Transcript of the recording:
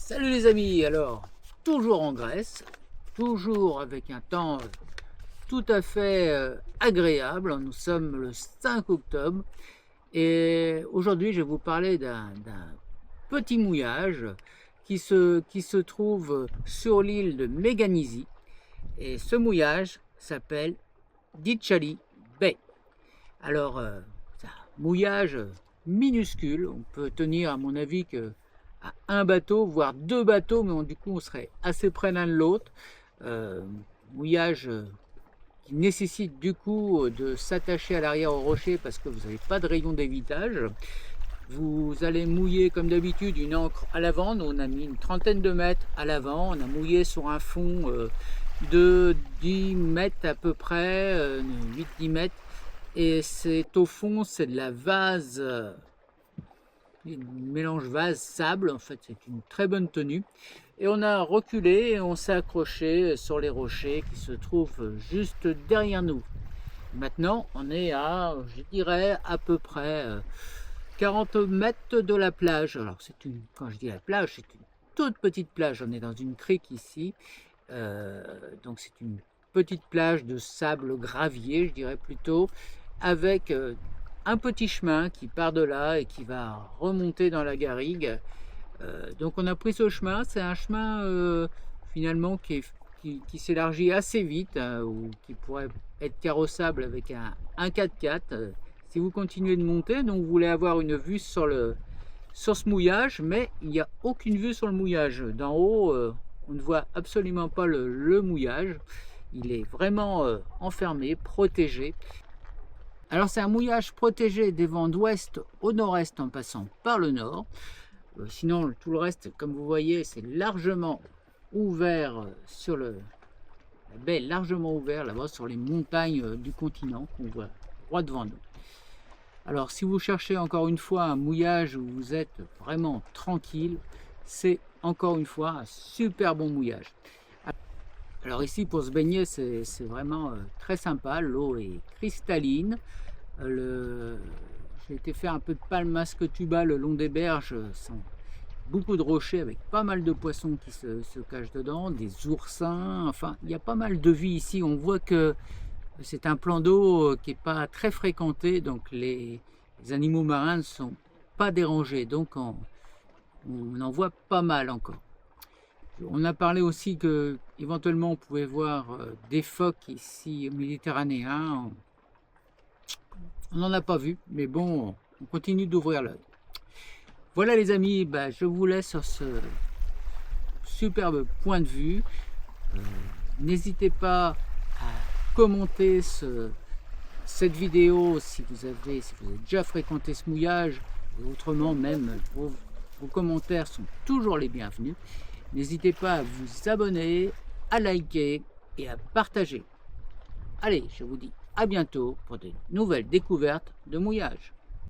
Salut les amis, alors toujours en Grèce, toujours avec un temps tout à fait agréable. Nous sommes le 5 octobre et aujourd'hui je vais vous parler d'un petit mouillage qui se trouve sur l'île de Méganisie, et ce mouillage s'appelle Dicali Bay. Alors c'est un mouillage minuscule, on peut tenir à mon avis que à un bateau, voire deux bateaux, mais du coup on serait assez près l'un de l'autre. Euh, Mouillage qui nécessite du coup de s'attacher à l'arrière au rocher parce que vous n'avez pas de rayon d'évitage. Vous allez mouiller comme d'habitude une ancre à l'avant. Nous on a mis une trentaine de mètres à l'avant. On a mouillé sur un fond de 10 mètres à peu près, 8-10 mètres. Et c'est au fond, c'est de la vase. Mélange vase sable, en fait c'est une très bonne tenue, et on a reculé et on s'est accroché sur les rochers qui se trouvent juste derrière nous. Maintenant on est à, je dirais, à peu près 40 mètres de la plage. Alors quand je dis la plage, c'est une toute petite plage. On est dans une crique ici, donc c'est une petite plage de sable gravier, je dirais plutôt, avec un petit chemin qui part de là et qui va remonter dans la garrigue. Donc on a pris ce chemin, c'est un chemin finalement qui s'élargit assez vite, ou qui pourrait être carrossable avec un 4x4. Si vous continuez de monter, donc vous voulez avoir une vue sur ce mouillage, mais il n'y a aucune vue sur le mouillage. D'en haut, on ne voit absolument pas le mouillage. Il est vraiment enfermé, protégé. Alors c'est un mouillage protégé des vents d'ouest au nord-est en passant par le nord. Sinon tout le reste, comme vous voyez, c'est largement ouvert sur la baie, largement ouvert là-bas sur les montagnes du continent qu'on voit droit devant nous. Alors si vous cherchez encore une fois un mouillage où vous êtes vraiment tranquille, c'est encore une fois un super bon mouillage. Alors ici pour se baigner c'est vraiment très sympa, l'eau est cristalline. J'ai été faire un peu de palmasque tuba le long des berges, sans beaucoup de rochers avec pas mal de poissons qui se cachent dedans, des oursins, enfin il y a pas mal de vie ici. On voit que c'est un plan d'eau qui n'est pas très fréquenté, donc les animaux marins ne sont pas dérangés, donc on en voit pas mal encore. On a parlé aussi que éventuellement on pouvait voir des phoques ici méditerranéens. On n'en a pas vu, mais bon, on continue d'ouvrir l'œil. Voilà les amis, je vous laisse sur ce superbe point de vue. N'hésitez pas à commenter cette vidéo si vous avez déjà fréquenté ce mouillage, et autrement même vos commentaires sont toujours les bienvenus. N'hésitez pas à vous abonner, à liker et à partager. Allez, je vous dis à bientôt pour de nouvelles découvertes de mouillage.